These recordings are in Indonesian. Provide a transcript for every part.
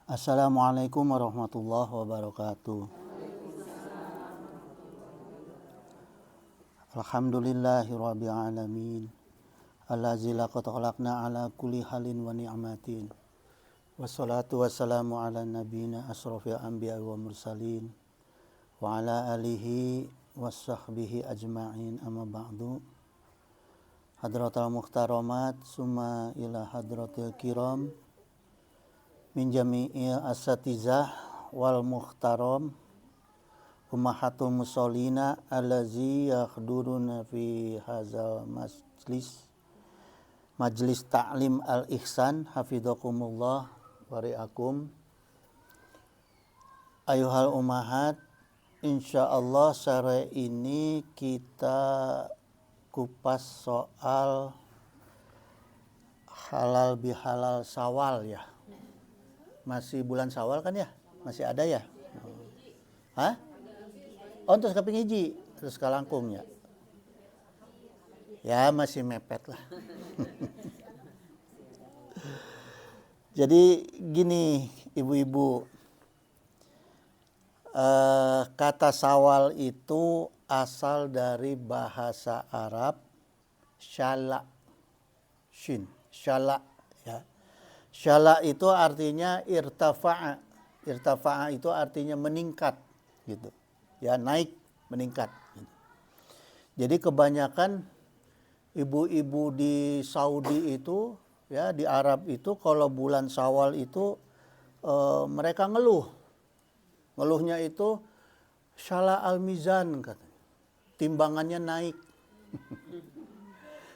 Assalamualaikum warahmatullahi wabarakatuh. Alhamdulillahirabbil alamin. Allazi laqad khalaqna ala kulli halin wa ni'matin. Wassalatu wassalamu ala nabiyyina asrofil anbiya wa mursalin wa ala alihi wassahbihi ajma'in, amma ba'du. Hadratal muhtaramat summa ila hadratil kiram min jami'il asatizah wal muhtaram ummahatul musallina allazi yakhduruna fi hazal majlis ta'lim al-ihsan hafizakumullah wa ri'akum. Ayuhal ummahat, insyaallah sore ini kita kupas soal halal bihalal Syawal ya. Masih bulan Syawal kan ya? Masih ada ya? Hah? Oh, terus kaping hiji, terus kalangkungnya. Ya, masih mepet lah. Jadi gini, ibu-ibu. Kata Syawal itu asal dari bahasa Arab syala. Shin, syala ya. Syala itu artinya irtafa'a. Irtafa'a itu artinya meningkat gitu. Ya, naik, meningkat gitu. Jadi kebanyakan ibu-ibu di Saudi itu ya, di Arab itu kalau bulan Syawal itu mereka ngeluh. Ngeluhnya itu syala al-mizan katanya. Timbangannya naik.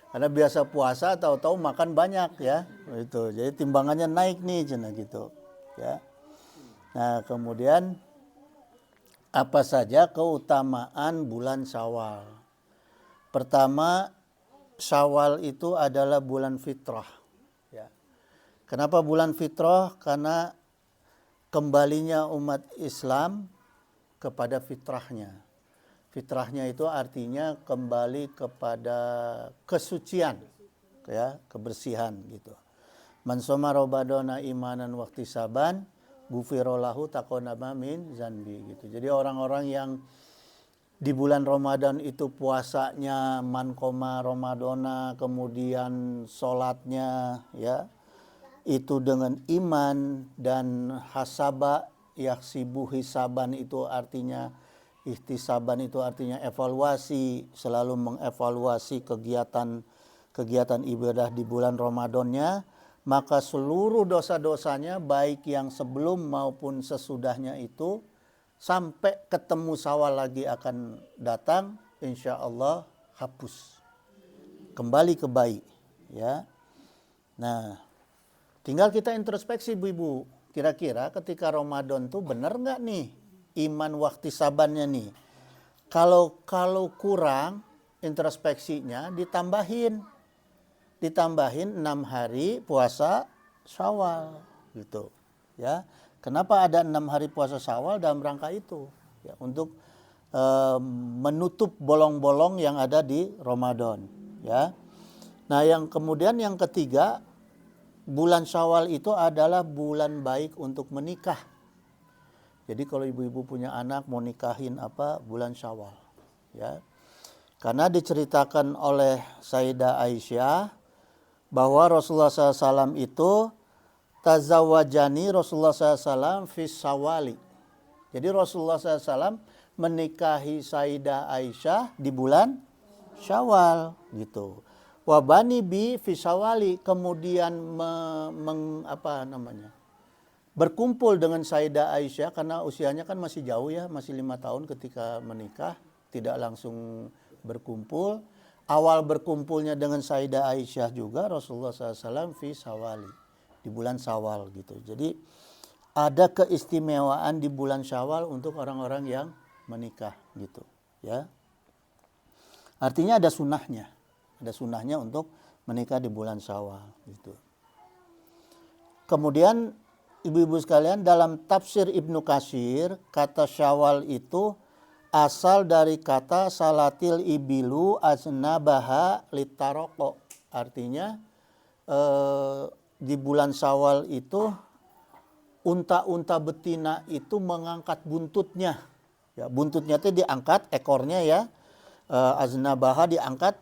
Karena biasa puasa tahu-tahu makan banyak ya, itu. Jadi timbangannya naik nih cina gitu, ya. Nah, kemudian apa saja keutamaan bulan Syawal? Pertama, Syawal itu adalah bulan fitrah, ya. Kenapa bulan fitrah? Karena kembalinya umat Islam kepada fitrahnya. Fitrahnya itu artinya kembali kepada kesucian, ya, kebersihan gitu. Man shoma Ramadhana imanan wahtisaban ghufira lahu taqaddama min zanbi gitu. Jadi orang-orang yang di bulan Ramadan itu puasanya man qoma Ramadhana, kemudian sholatnya ya itu dengan iman dan hasaba yaksibu hisaban itu artinya ihtisaban itu artinya evaluasi, selalu mengevaluasi kegiatan ibadah di bulan Ramadannya, maka seluruh dosa-dosanya baik yang sebelum maupun sesudahnya itu sampai ketemu Syawal lagi akan datang, insya Allah hapus, kembali ke baik ya. Nah, tinggal kita introspeksi ibu-ibu, kira-kira ketika Ramadan tuh benar nggak nih iman wahtisabannya nih? Kalau kurang introspeksinya ditambahin 6 hari puasa Syawal gitu ya. Kenapa ada 6 hari puasa Syawal? Dalam rangka itu ya, untuk menutup bolong-bolong yang ada di Ramadan ya. Nah, yang kemudian yang ketiga, bulan Syawal itu adalah bulan baik untuk menikah. Jadi kalau ibu-ibu punya anak mau nikahin apa, bulan Syawal ya. Karena diceritakan oleh Sayyidah Aisyah bahwa Rasulullah SAW itu tazawwajani Rasulullah SAW fi Syawali. Jadi Rasulullah SAW menikahi Sayyidah Aisyah di bulan Syawal gitu. Wabani bi fi Syawali, kemudian berkumpul dengan Sayyidah Aisyah karena usianya kan masih jauh ya, masih 5 tahun ketika menikah, tidak langsung berkumpul. Awal berkumpulnya dengan Sayyidah Aisyah juga Rasulullah SAW fi Syawali, di bulan Syawal gitu. Jadi ada keistimewaan di bulan Syawal untuk orang-orang yang menikah gitu ya. Artinya ada sunnahnya untuk menikah di bulan Syawal gitu. Kemudian ibu-ibu sekalian, dalam tafsir Ibnu Katsir, kata Syawal itu asal dari kata salatil ibilu aznabaha litaroko. Artinya di bulan Syawal itu unta-unta betina itu mengangkat buntutnya. Ya, buntutnya itu diangkat, ekornya ya. Aznabaha diangkat.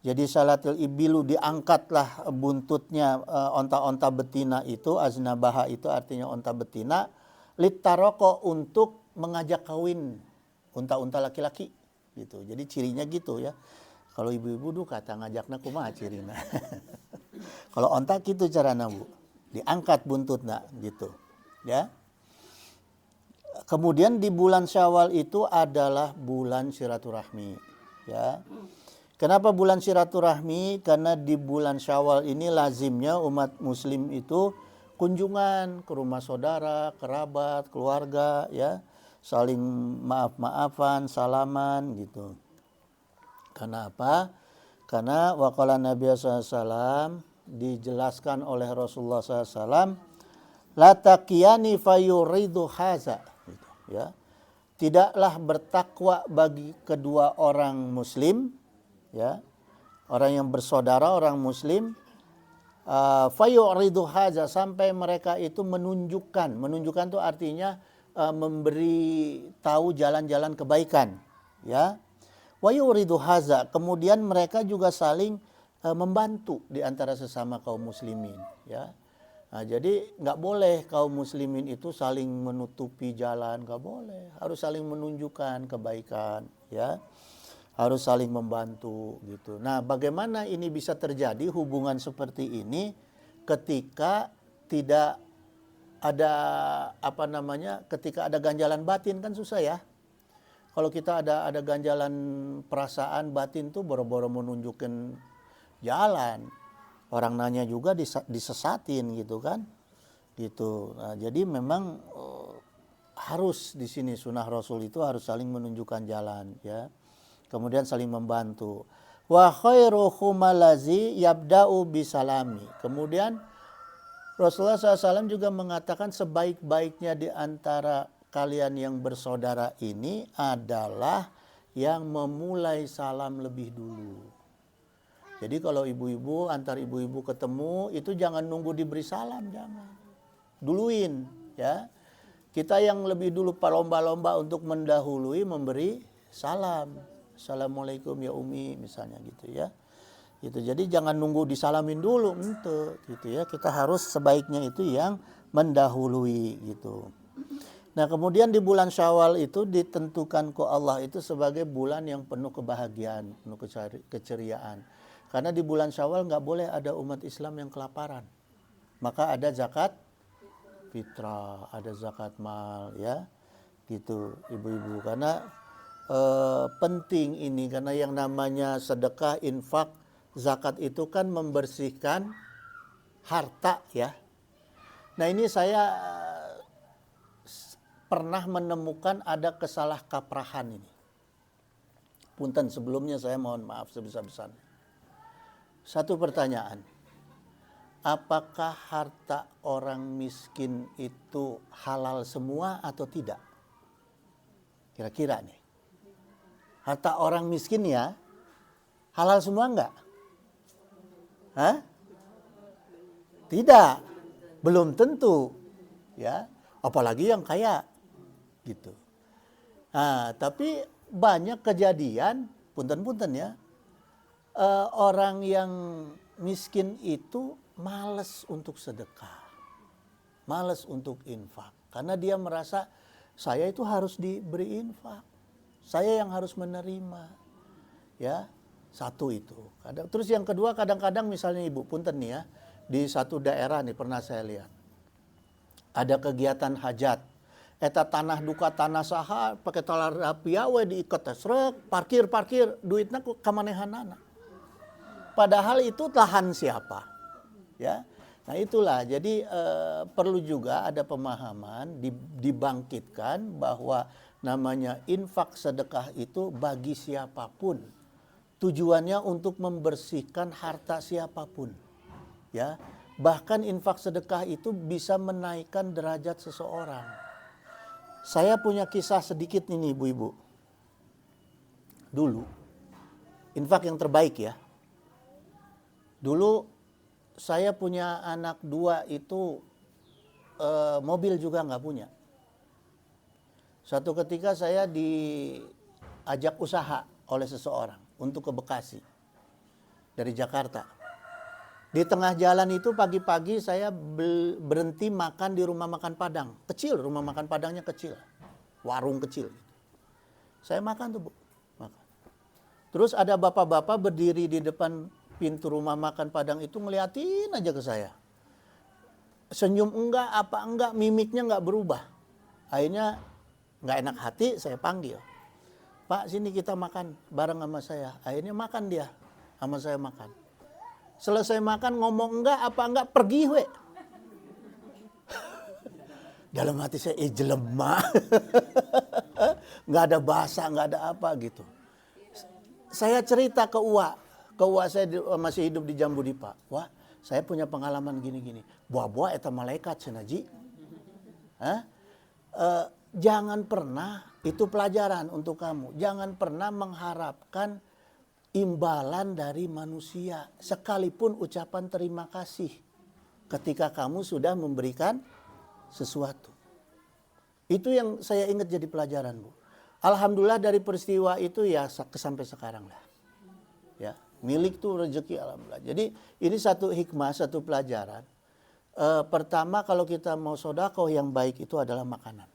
Jadi salatil ibilu, diangkatlah buntutnya onta-onta betina itu. Aznabaha itu artinya onta betina. Litaroko, untuk mengajak kawin unta-unta laki-laki gitu. Jadi cirinya gitu ya. Kalau ibu-ibu tuh kata ngajakna kumaha cirina. Kalau onta gitu carana Bu. Diangkat buntutnya gitu. Ya. Kemudian di bulan Syawal itu adalah bulan silaturahmi, ya. Kenapa bulan silaturahmi? Karena di bulan Syawal ini lazimnya umat muslim itu kunjungan ke rumah saudara, kerabat, keluarga, ya. Saling maaf-maafan, salaman gitu. Karena apa? Karena waqala Nabi SAW, dijelaskan oleh Rasulullah SAW, la taqiyani fayuridu haza, gitu, ya. Tidaklah bertakwa bagi kedua orang muslim, ya, orang yang bersaudara, orang muslim, fayuridu haza, sampai mereka itu menunjukkan itu artinya memberi tahu jalan-jalan kebaikan, ya. Wa yuridu haza, kemudian mereka juga saling membantu di antara sesama kaum muslimin, ya. Nah, jadi nggak boleh kaum muslimin itu saling menutupi jalan, nggak boleh. Harus saling menunjukkan kebaikan, ya. Harus saling membantu gitu. Nah, bagaimana ini bisa terjadi hubungan seperti ini ketika tidak ada ketika ada ganjalan batin, kan susah ya. Kalau kita ada ganjalan perasaan batin tuh boro-boro menunjukkan jalan. Orang nanya juga disesatin gitu kan. Gitu. Nah, jadi memang harus di sini sunnah Rasul itu harus saling menunjukkan jalan, ya. Kemudian saling membantu. Wa khairuhum allazi yabda'u bisalami. Kemudian Rasulullah SAW juga mengatakan sebaik-baiknya di antara kalian yang bersaudara ini adalah yang memulai salam lebih dulu. Jadi kalau ibu-ibu, antar ibu-ibu ketemu, itu jangan nunggu diberi salam, jangan. Duluin, ya. Kita yang lebih dulu lomba-lomba untuk mendahului memberi salam. Assalamualaikum ya Umi, misalnya gitu ya. Gitu. Jadi jangan nunggu disalamin dulu, gitu ya. Kita harus sebaiknya itu yang mendahului gitu. Nah, kemudian di bulan Syawal itu ditentukan ke Allah itu sebagai bulan yang penuh kebahagiaan, penuh keceriaan. Karena di bulan Syawal nggak boleh ada umat Islam yang kelaparan. Maka ada zakat fitrah, ada zakat mal, ya, gitu ibu-ibu. Karena penting ini, karena yang namanya sedekah, infak, zakat itu kan membersihkan harta, ya. Nah, ini saya pernah menemukan ada kesalah kaprahan ini. Punten, sebelumnya saya mohon maaf sebesar-besarnya. Satu pertanyaan, apakah harta orang miskin itu halal semua atau tidak? Kira-kira nih, harta orang miskin ya halal semua enggak? Hah? Tidak, belum tentu, ya. Apalagi yang kaya, gitu. Nah, tapi banyak kejadian, punten-punten ya, orang yang miskin itu malas untuk sedekah, malas untuk infak, karena dia merasa saya itu harus diberi infak, saya yang harus menerima, ya. Satu itu. Terus yang kedua, kadang-kadang misalnya ibu punten nih ya, di satu daerah nih pernah saya lihat ada kegiatan hajat, eta tanah duka tanah saha pakai talar rapia we diikat srek, parkir duitna ku kamanehanana. Padahal itu lahan siapa, ya. Nah, itulah, jadi perlu juga ada pemahaman dibangkitkan bahwa namanya infak sedekah itu bagi siapapun, tujuannya untuk membersihkan harta siapapun, ya. Bahkan infak sedekah itu bisa menaikkan derajat seseorang. Saya punya kisah sedikit ini ibu-ibu. Dulu infak yang terbaik ya. Dulu saya punya anak 2 itu mobil juga nggak punya. Suatu ketika saya diajak usaha oleh seseorang untuk ke Bekasi dari Jakarta. Di tengah jalan itu pagi-pagi saya berhenti makan di rumah makan Padang. Kecil, rumah makan Padangnya kecil. Warung kecil. Saya makan tuh, Bu. Makan. Terus ada bapak-bapak berdiri di depan pintu rumah makan Padang itu ngeliatin aja ke saya. Senyum enggak, apa enggak, mimiknya enggak berubah. Akhirnya enggak enak hati, saya panggil. Pak, sini kita makan bareng sama saya. Akhirnya makan dia, sama saya makan. Selesai makan ngomong enggak, apa enggak, pergi we. Dalam hati saya, jelema. Enggak ada bahasa, enggak ada apa gitu. Saya cerita ke Uwa saya masih hidup di Jambudipa. Wah, saya punya pengalaman gini-gini. Buah-buah eta malaikat senaji. Jangan pernah, itu pelajaran untuk kamu. Jangan pernah mengharapkan imbalan dari manusia. Sekalipun ucapan terima kasih. Ketika kamu sudah memberikan sesuatu. Itu yang saya ingat jadi pelajaran, Bu. Alhamdulillah dari peristiwa itu ya sampai sekarang lah. Ya, milik tuh rezeki alhamdulillah. Jadi ini satu hikmah, satu pelajaran. Pertama kalau kita mau sedekah yang baik itu adalah makanan.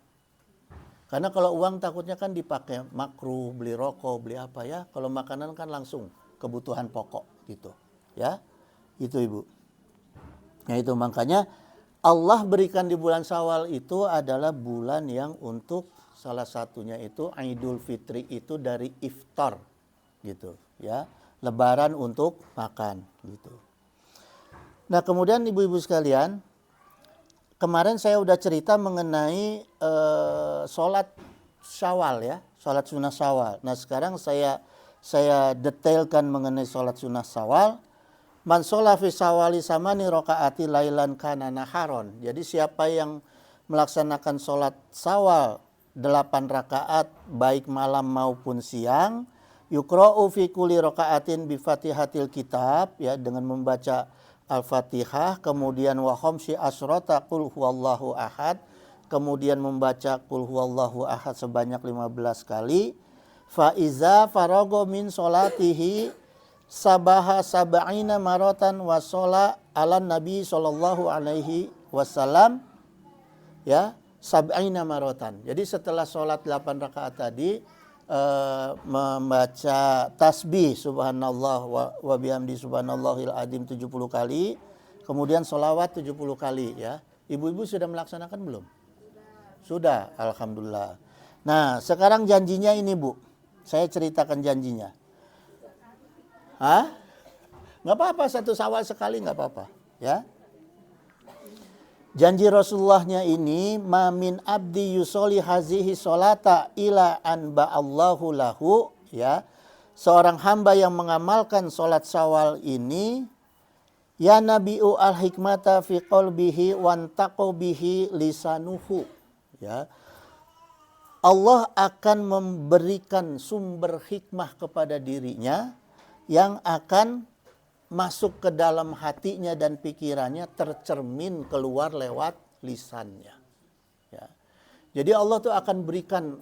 Karena kalau uang takutnya kan dipakai makruh, beli rokok, beli apa ya. Kalau makanan kan langsung kebutuhan pokok gitu. Ya, itu Ibu. Nah itu makanya Allah berikan di bulan Syawal itu adalah bulan yang untuk salah satunya itu Idul Fitri itu dari iftar gitu ya. Lebaran untuk makan gitu. Nah kemudian ibu-ibu sekalian, kemarin saya udah cerita mengenai sholat Syawal ya, sholat sunnah Syawal. Nah sekarang saya detailkan mengenai sholat sunnah Syawal. Man sholat fi syawali samani rokaati lailan kana naharon. Jadi siapa yang melaksanakan sholat Syawal 8 rakaat baik malam maupun siang, yukra'u fi kulli raka'atin bi Fatihatil kitab ya, dengan membaca Al-Fatihah, kemudian wa khamsi asyrata qul huwallahu ahad, kemudian membaca qul huwallahu ahad sebanyak 15 kali. Fa iza farago min sholatihi sabaha sab'ina maratan wa shola ala nabi sallallahu alaihi wasallam ya sab'ina maratan. Jadi setelah sholat 8 rakaat tadi membaca tasbih subhanallah wa bihamdi subhanallahil azim 70 kali, kemudian sholawat 70 kali ya. Ibu-ibu sudah melaksanakan belum? Sudah, alhamdulillah. Nah, sekarang janjinya ini, Bu. Saya ceritakan janjinya. Hah? Nggak apa-apa, satu Syawal sekali nggak apa-apa ya. Janji Rasulullahnya ini, mamin abdi yusoli hazihi solata ila an ba'allahu lahu ya. Seorang hamba yang mengamalkan solat Syawal ini, ya nabi'u al hikmata fi qalbihi wantaqo bihi lisanuhu ya. Allah akan memberikan sumber hikmah kepada dirinya yang akan masuk ke dalam hatinya dan pikirannya, tercermin keluar lewat lisannya. Ya. Jadi Allah tuh akan berikan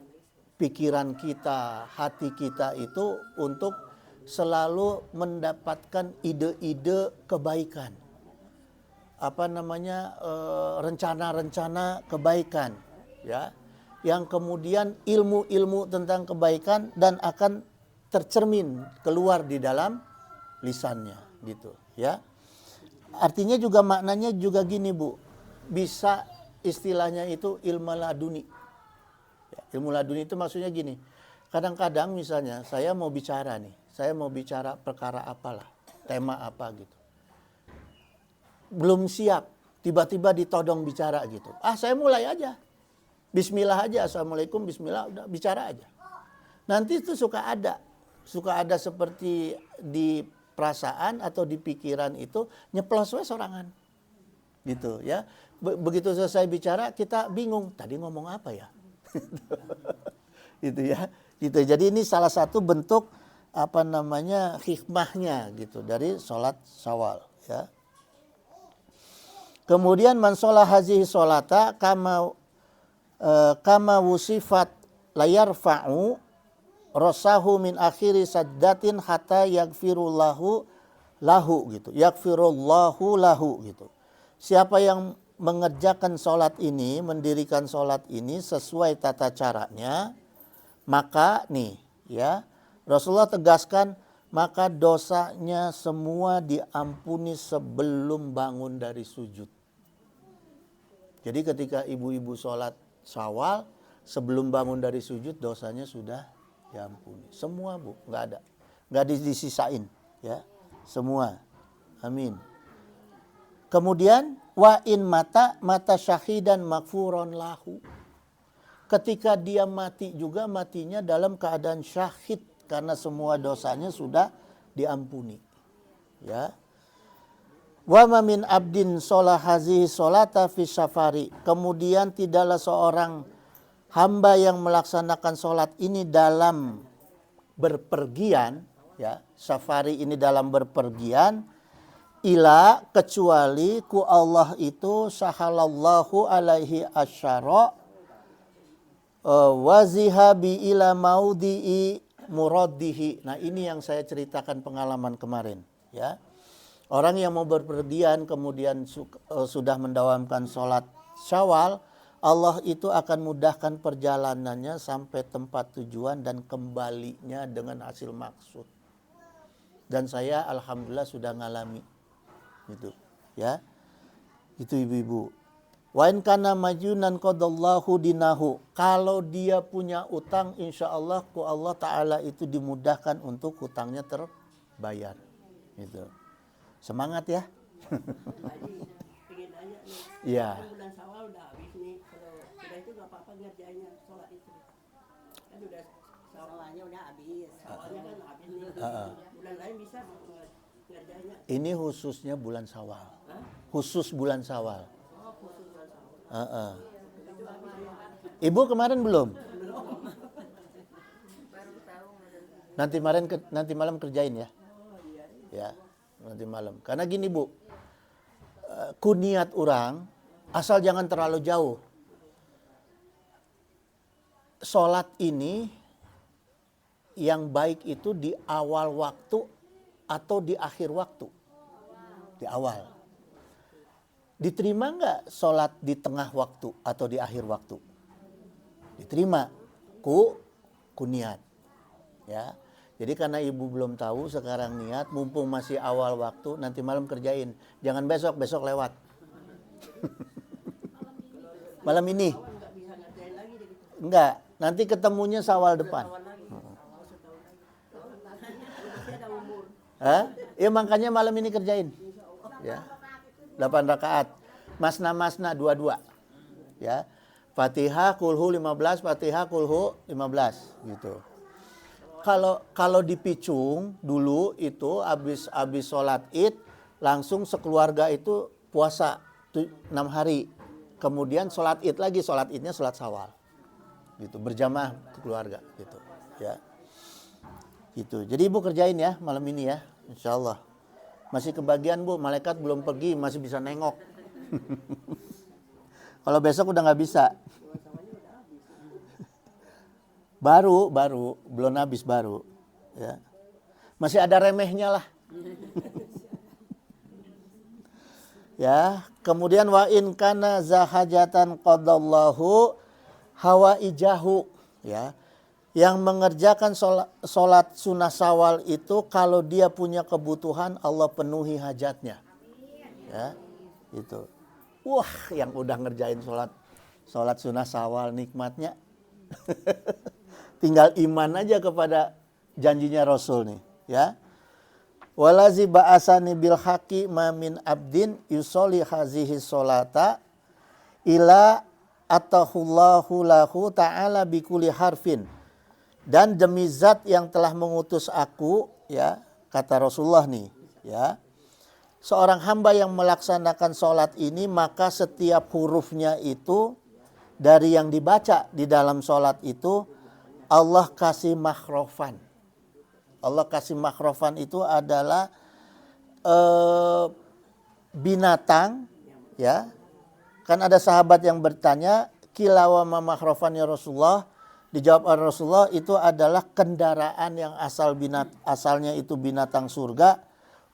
pikiran kita, hati kita itu untuk selalu mendapatkan ide-ide kebaikan. Rencana-rencana kebaikan. Ya. Yang kemudian ilmu-ilmu tentang kebaikan dan akan tercermin keluar di dalam lisannya gitu ya. Artinya juga maknanya juga gini, Bu. Bisa istilahnya itu ilmu laduni. Ya, ilmu laduni itu maksudnya gini. Kadang-kadang misalnya saya mau bicara nih, saya mau bicara perkara apalah, tema apa gitu. Belum siap, tiba-tiba ditodong bicara gitu. Saya mulai aja. Bismillah aja, assalamualaikum, bismillah, udah bicara aja. Nanti itu suka ada seperti di perasaan atau di pikiran itu nyeplos we sorangan gitu ya. Begitu selesai bicara kita bingung tadi ngomong apa ya. Itu ya gitu. Jadi ini salah satu bentuk hikmahnya gitu dari sholat Syawal ya. Kemudian man sholah hazihi sholata kama wusifat layarfa'u rasahu min akhiri sajdatin hatta yaghfirullahu lahu gitu. Yaghfirullahu lahu gitu. Siapa yang mengerjakan sholat ini, mendirikan sholat ini sesuai tata caranya, maka nih ya, Rasulullah tegaskan, maka dosanya semua diampuni sebelum bangun dari sujud. Jadi ketika ibu-ibu sholat syawal, sebelum bangun dari sujud dosanya sudah diampuni. Semua Bu, nggak ada. Nggak disisain ya. Semua. Amin. Kemudian wa in mata syahidan maghfuron lahu. Ketika dia mati juga matinya dalam keadaan syahid karena semua dosanya sudah diampuni. Ya. Wa ma min abdin sholah hazihi sholata fi safari. Kemudian tidaklah seorang hamba yang melaksanakan sholat ini dalam berpergian, ya, safari ini dalam berpergian, ila kecuali ku Allah itu sahalallahu alaihi asyara wazihabi ila maudhi'i muraddihi. Nah ini yang saya ceritakan pengalaman kemarin, ya. Orang yang mau berpergian kemudian sudah mendawamkan sholat syawal, Allah itu akan mudahkan perjalanannya sampai tempat tujuan dan kembalinya dengan hasil maksud. Dan saya alhamdulillah sudah ngalami gitu, ya. Itu ibu-ibu. Wa in kana majunan qadallahu dinahu. Kalau dia punya utang, insya Allah ku Allah Ta'ala itu dimudahkan untuk hutangnya terbayar. Gitu. Semangat ya. Iya. Bulan Syawal udah habis nih. Kalau udah itu nggak apa-apa ngerjainnya sholat itu. Kan udah Syawalnya udah habis. Syawalnya kan habis nih. Bulan lain bisa ngerjainnya. Ini khususnya bulan Syawal. Khusus bulan Syawal. Oh, khusus bulan Syawal. Ibu kemarin belum? Nanti malam kerjain ya. Ya, nanti malam. Karena gini Bu, kuniat orang asal jangan terlalu jauh. Sholat ini yang baik itu di awal waktu atau di akhir waktu. Di awal. Diterima nggak sholat di tengah waktu atau di akhir waktu? Diterima. Ku niat. Ya. Jadi karena ibu belum tahu sekarang niat, mumpung masih awal waktu, nanti malam kerjain. Jangan besok lewat. Malam ini. Enggak, nanti ketemunya Syawal depan. Hah? Ya makanya malam ini kerjain. Ya. 8 rakaat. Masna dua-dua. Ya. Fatihah kulhu 15, Fatihah kulhu 15 gitu. Kalau di Picung dulu itu habis sholat Id langsung sekeluarga itu puasa 6 hari. Kemudian sholat Id lagi, sholat Idnya sholat Syawal. Gitu, berjamaah keluarga gitu, ya. Gitu. Jadi Ibu kerjain ya malam ini ya, insyaallah. Masih kebagian Bu, malaikat belum pergi, masih bisa nengok. Kalau besok udah nggak bisa. Baru, belum habis baru. Ya. Masih ada remehnya lah. Ya, kemudian wa in kana zahajatan qadallahu hawaijahu, ya. Yang mengerjakan sholat sunnah syawal itu kalau dia punya kebutuhan Allah penuhi hajatnya. Ya, itu. Wah, yang udah ngerjain sholat sunnah syawal nikmatnya. Tinggal iman aja kepada janjinya Rasul nih, ya. Walazi ba'asani bil haqi ma min abdin yusolli hazihi sholata ila atahullahu lahu ta'ala bikuli harfin. Dan demi zat yang telah mengutus aku, ya, kata Rasulullah nih, ya. Seorang hamba yang melaksanakan sholat ini maka setiap hurufnya itu dari yang dibaca di dalam sholat itu Allah kasih makhrofan. Allah kasih makhrofan itu adalah binatang, ya. Kan ada sahabat yang bertanya, kilawa mamakhrofan ya Rasulullah. Dijawab oleh Rasulullah, itu adalah kendaraan yang asalnya itu binatang surga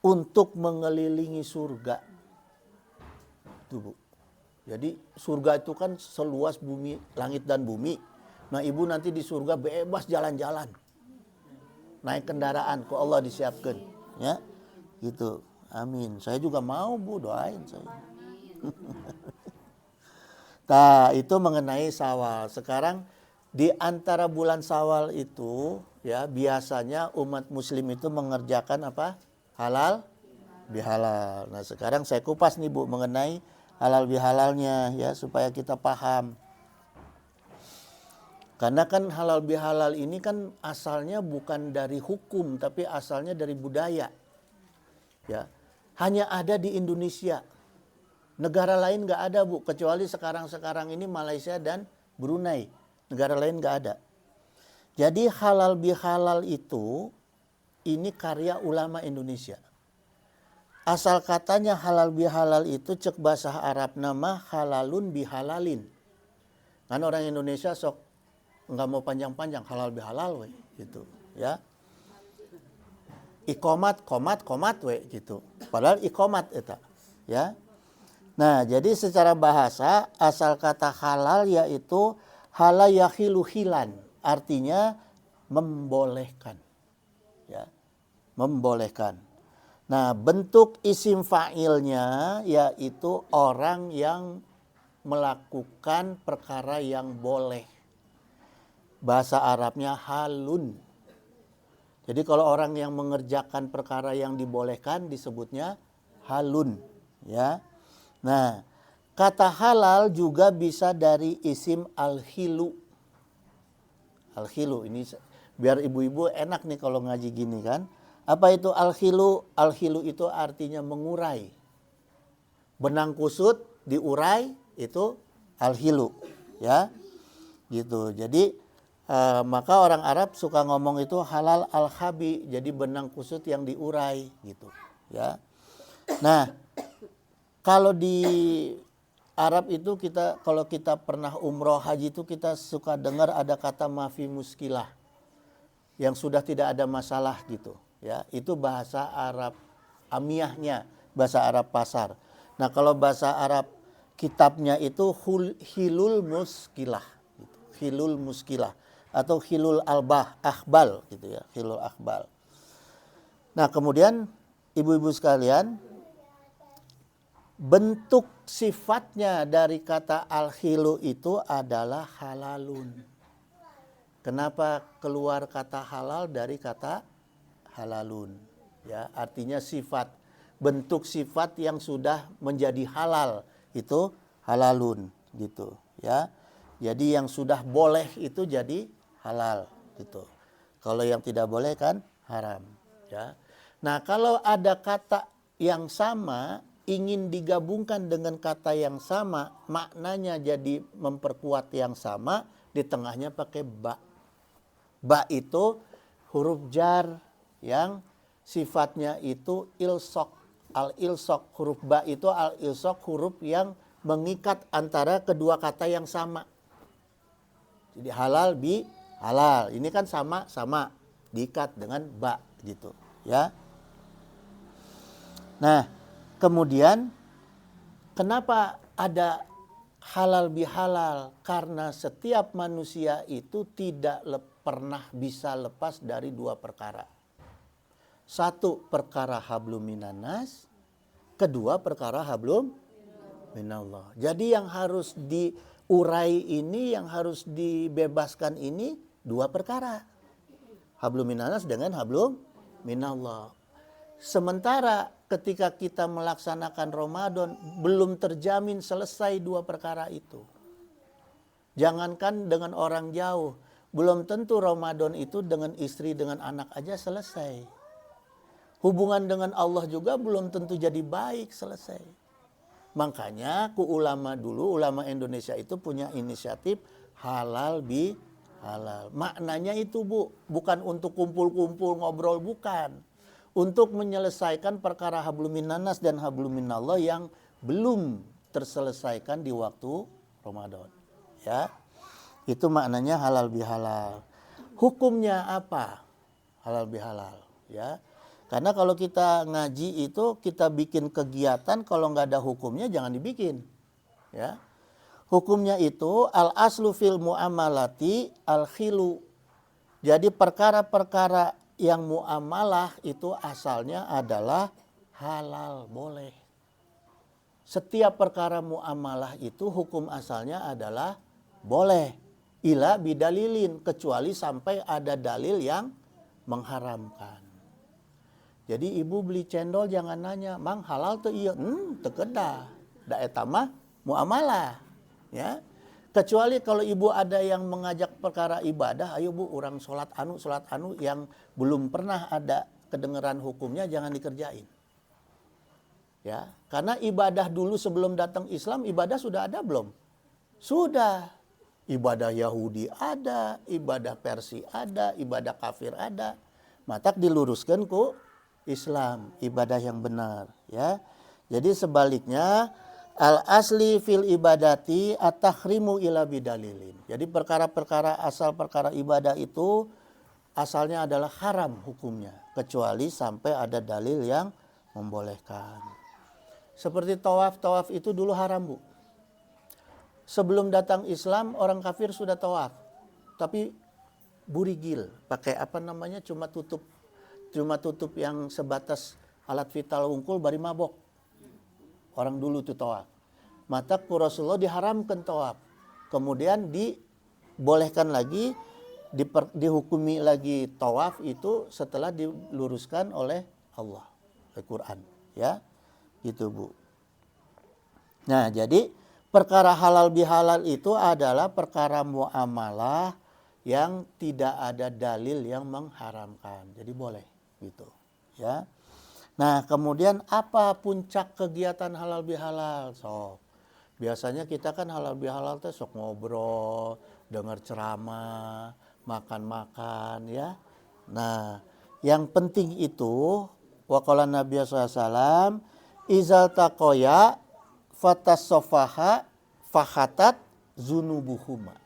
untuk mengelilingi surga. Itu, Bu. Jadi surga itu kan seluas bumi, langit dan bumi. Nah, ibu nanti di surga bebas jalan-jalan. Naik kendaraan, kok Allah disiapkan. Ya, gitu. Amin. Saya juga mau, Bu, doain saya. Nah, itu mengenai Syawal. Sekarang di antara bulan Syawal itu ya biasanya umat muslim itu mengerjakan apa? Halal bihalal. Nah, sekarang saya kupas nih Bu mengenai halal bihalalnya ya supaya kita paham. Karena kan halal bihalal ini kan asalnya bukan dari hukum tapi asalnya dari budaya. Ya. Hanya ada di Indonesia. Negara lain nggak ada, Bu, kecuali sekarang ini Malaysia dan Brunei. Negara lain nggak ada. Jadi halal bihalal itu ini karya ulama Indonesia. Asal katanya halal bihalal itu cek bahasa Arab nama halalun bihalalin. Kan orang Indonesia sok nggak mau panjang-panjang halal bihalal we gitu ya. Ikomat komat we gitu. Padahal ikomat eta ya. Nah, jadi secara bahasa asal kata halal yaitu halal yahilu hilan, artinya membolehkan. Ya, membolehkan. Nah, bentuk isim fa'ilnya yaitu orang yang melakukan perkara yang boleh. Bahasa Arabnya halun. Jadi kalau orang yang mengerjakan perkara yang dibolehkan disebutnya halun, ya. Nah, kata halal juga bisa dari isim al-hilu. Al-hilu ini biar ibu-ibu enak nih kalau ngaji gini kan. Apa itu al-hilu? Al-hilu itu artinya mengurai. Benang kusut diurai itu al-hilu, ya. Gitu. Jadi maka orang Arab suka ngomong itu halal al-khabi, jadi benang kusut yang diurai gitu, ya. Nah, kalau di Arab itu kalau kita pernah umroh haji itu kita suka dengar ada kata mafi muskilah yang sudah tidak ada masalah gitu, ya. Itu bahasa Arab amiyahnya, bahasa Arab pasar. Nah, kalau bahasa Arab kitabnya itu hilul muskilah, gitu. Hilul muskilah atau hilul akhbal gitu ya, hilul akhbal. Nah, kemudian ibu-ibu sekalian, bentuk sifatnya dari kata al-hilu itu adalah halalun. Kenapa keluar kata halal dari kata halalun? Ya, artinya sifat, bentuk sifat yang sudah menjadi halal itu halalun gitu, ya. Jadi yang sudah boleh itu jadi halal gitu. Kalau yang tidak boleh kan haram, ya. Nah, kalau ada kata yang sama ingin digabungkan dengan kata yang sama, maknanya jadi memperkuat yang sama, di tengahnya pakai ba. Ba itu huruf jar yang sifatnya itu ilsok. Al-ilsok, huruf ba itu al-ilsok, huruf yang mengikat antara kedua kata yang sama. Jadi halal bi halal. Ini kan sama-sama diikat dengan ba gitu, ya. Nah, kemudian kenapa ada halal bihalal? Karena setiap manusia itu tidak pernah bisa lepas dari dua perkara. Satu, perkara hablum minanas. Kedua, perkara hablum minallah. Jadi yang harus diurai ini, yang harus dibebaskan ini dua perkara. Hablum minanas dengan hablum minallah. Sementara ketika kita melaksanakan Ramadan belum terjamin selesai dua perkara itu. Jangankan dengan orang jauh, belum tentu Ramadan itu dengan istri, dengan anak aja selesai. Hubungan dengan Allah juga belum tentu jadi baik selesai. Makanya ulama dulu, ulama Indonesia itu punya inisiatif halal bi halal. Maknanya itu, Bu, bukan untuk kumpul-kumpul ngobrol, bukan. Untuk menyelesaikan perkara hablum minanas dan hablum minallah yang belum terselesaikan di waktu Ramadan. Ya. Itu maknanya halal bihalal. Hukumnya apa? Halal bihalal, ya. Karena kalau kita ngaji itu kita bikin kegiatan, kalau nggak ada hukumnya jangan dibikin. Ya. Hukumnya itu al aslu fil muamalati al khilu. Jadi perkara-perkara yang muamalah itu asalnya adalah halal, boleh. Setiap perkara muamalah itu hukum asalnya adalah boleh. Ila bidalilin, kecuali sampai ada dalil yang mengharamkan. Jadi ibu beli cendol jangan nanya, "Mang halal tuh iya?" Teu kedah. Da eta mah muamalah, ya. Kecuali kalau ibu ada yang mengajak perkara ibadah, ayo bu orang sholat anu yang belum pernah ada kedengeran hukumnya jangan dikerjain. Ya, karena ibadah dulu sebelum datang Islam, ibadah sudah ada belum? Sudah. Ibadah Yahudi ada, ibadah Persia ada, ibadah kafir ada. Matak diluruskan ku Islam, ibadah yang benar, ya. Jadi sebaliknya al asli fil ibadati at-tahrimu ila bidalilin. Jadi perkara-perkara asal perkara ibadah itu asalnya adalah haram hukumnya, kecuali sampai ada dalil yang membolehkan. Seperti tawaf itu dulu haram, Bu. Sebelum datang Islam orang kafir sudah tawaf. Tapi burigil, pakai apa namanya, cuma tutup yang sebatas alat vital wungkul bari mabok. Orang dulu itu tawaf. Mata Rasulullah diharamkan tawaf. Kemudian dibolehkan lagi, dihukumi lagi tawaf itu setelah diluruskan oleh Allah, Al-Quran, ya. Gitu, Bu. Nah, jadi perkara halal bihalal itu adalah perkara muamalah yang tidak ada dalil yang mengharamkan. Jadi boleh gitu, ya. Nah, kemudian apa puncak kegiatan halal bihalal? So, biasanya kita kan halal bihalal teh sok ngobrol, dengar ceramah, makan-makan, ya. Nah, yang penting itu waqala Nabi SAW izal taqoya fatassofaha fahatat zunubuhuma,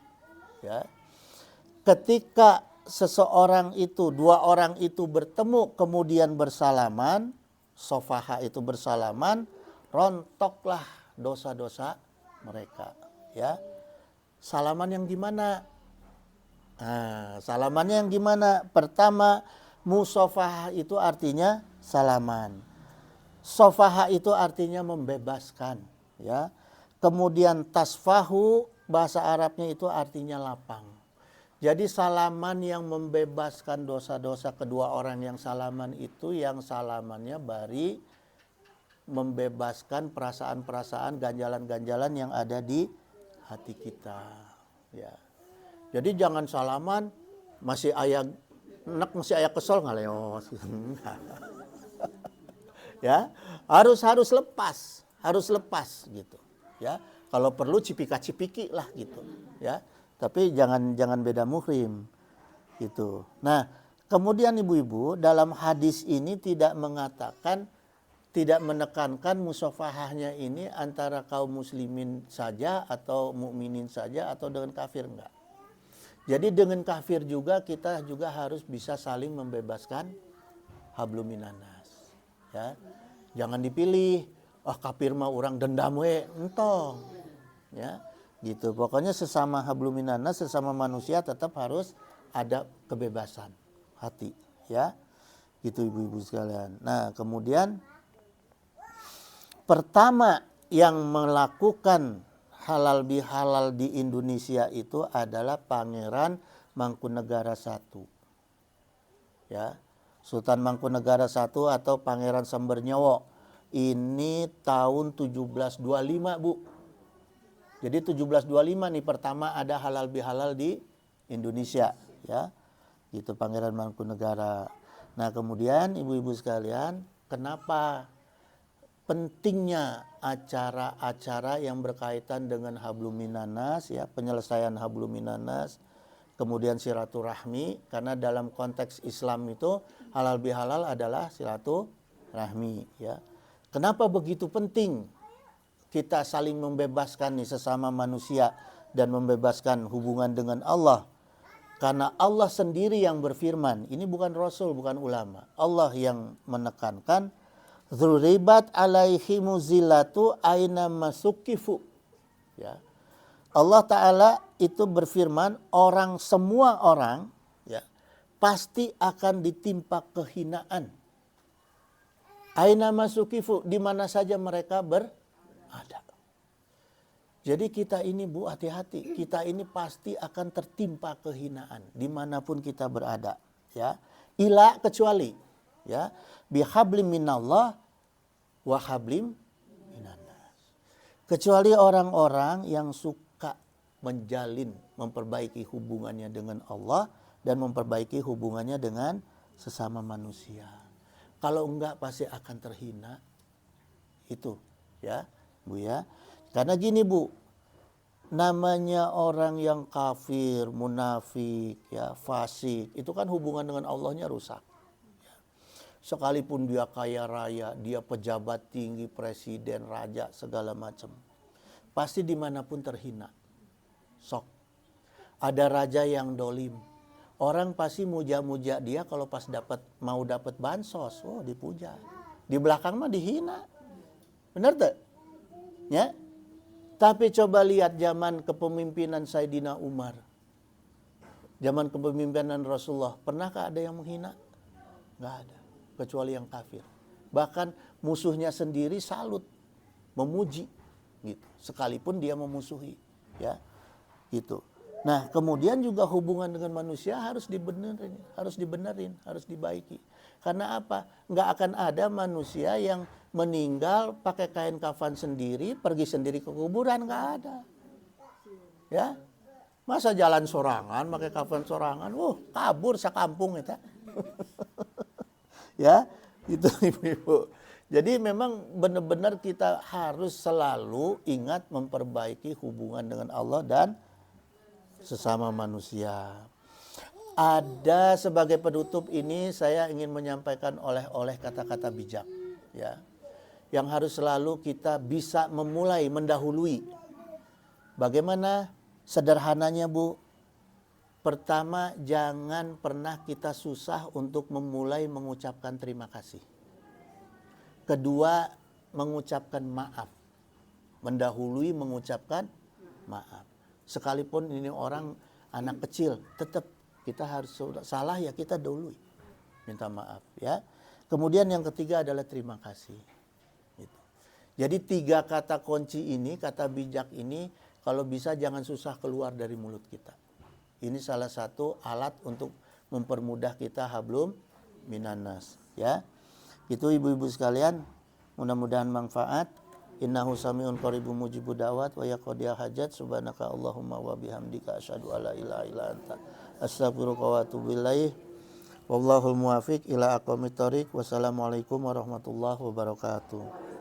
ya. Ketika seseorang itu, dua orang itu bertemu kemudian bersalaman, sofaha itu bersalaman, rontoklah dosa-dosa mereka, ya. Salaman yang gimana? Nah, salamannya yang gimana? Pertama, musofaha itu artinya salaman. Sofaha itu artinya membebaskan, ya. Kemudian tasfahu bahasa Arabnya itu artinya lapang. Jadi salaman yang membebaskan dosa-dosa kedua orang yang salaman itu, yang salamannya bari membebaskan perasaan-perasaan, ganjalan-ganjalan yang ada di hati kita, ya. Jadi jangan salaman masih aya kesel ngaleos. Ya, harus lepas gitu, ya. Kalau perlu cipika-cipiki lah gitu, ya. Tapi jangan beda muhrim gitu. Nah, kemudian ibu-ibu dalam hadis ini tidak menekankan musafahahnya ini antara kaum muslimin saja atau mukminin saja atau dengan kafir, enggak. Jadi dengan kafir juga kita juga harus bisa saling membebaskan hablum minanas, ya. Jangan dipilih, kafir mah orang dendam we, entong, ya. Gitu. Pokoknya sesama hablum minanas, sesama manusia tetap harus ada kebebasan hati, ya. Gitu ibu-ibu sekalian. Nah, kemudian pertama yang melakukan halal bihalal di Indonesia itu adalah Pangeran Mangkunegara I. Ya. Sultan Mangkunegara I atau Pangeran Sambernyawa. Ini tahun 1725, Bu. Jadi 1725 nih pertama ada halal bihalal di Indonesia, ya. Gitu Pangeran Mangkunegara. Nah, kemudian ibu-ibu sekalian, kenapa pentingnya acara-acara yang berkaitan dengan hablum minanas, ya, penyelesaian hablum minanas, kemudian silaturahmi, karena dalam konteks Islam itu halal bihalal adalah silaturahmi, ya. Kenapa begitu penting kita saling membebaskan nih sesama manusia dan membebaskan hubungan dengan Allah. Karena Allah sendiri yang berfirman, ini bukan Rasul, bukan ulama. Allah yang menekankan, "Dzuribat alaihimu zillatu aina masukifu." Ya. Allah Ta'ala itu berfirman, semua orang ya, pasti akan ditimpa kehinaan. Aina masukifu, di mana saja mereka berada. Jadi kita ini Bu, hati-hati. Kita ini pasti akan tertimpa kehinaan dimanapun kita berada. Ya, ila kecuali ya bihablim minallah wa hablim minannas. Kecuali orang-orang yang suka menjalin, memperbaiki hubungannya dengan Allah dan memperbaiki hubungannya dengan sesama manusia. Kalau enggak pasti akan terhina. Itu ya Bu ya. Karena gini Bu, namanya orang yang kafir, munafik, ya fasik, itu kan hubungan dengan Allahnya rusak. Ya. Sekalipun dia kaya raya, dia pejabat tinggi, presiden, raja, segala macam, pasti dimanapun terhina. Sok. Ada raja yang dolim, orang pasti muja-muja dia kalau pas mau dapat bansos, oh dipuja. Di belakang mah dihina. Benar tak? Ya. Tapi coba lihat zaman kepemimpinan Sayyidina Umar. Zaman kepemimpinan Rasulullah. Pernahkah ada yang menghina? Nggak ada. Kecuali yang kafir. Bahkan musuhnya sendiri salut. Memuji. Gitu. Sekalipun dia memusuhi. Ya, gitu. Nah kemudian juga hubungan dengan manusia harus dibenerin. Harus dibaiki. Karena apa? Nggak akan ada manusia yang meninggal pakai kain kafan sendiri, pergi sendiri ke kuburan, nggak ada. Ya, masa jalan sorangan, pakai kafan sorangan, kabur sakampung itu. Ya, itu ibu-ibu. Jadi memang benar-benar kita harus selalu ingat memperbaiki hubungan dengan Allah dan sesama manusia. Ada sebagai penutup ini saya ingin menyampaikan oleh kata-kata bijak, ya, yang harus selalu kita bisa memulai, mendahului. Bagaimana sederhananya Bu? Pertama, jangan pernah kita susah untuk memulai mengucapkan terima kasih. Kedua, mengucapkan maaf. Mendahului mengucapkan maaf. Sekalipun ini orang anak kecil, tetap kita harus salah ya kita dahului. Minta maaf ya. Kemudian yang ketiga adalah terima kasih. Gitu. Jadi 3 kata kunci ini, kata bijak ini, kalau bisa jangan susah keluar dari mulut kita. Ini salah satu alat untuk mempermudah kita hablum minannas. Ya, itu ibu-ibu sekalian, mudah-mudahan manfaat. Innahu sami'un qaribun mujibud da'wat wa yaqdiya hajat. Subhanaka Allahumma wa bihamdika asyhadu alla ilaha illa anta astaghfiruka wa atubu ilaik. Wallahul muwaffiq ila aqwamit thoriq. Wassalamualaikum warahmatullahi wabarakatuh.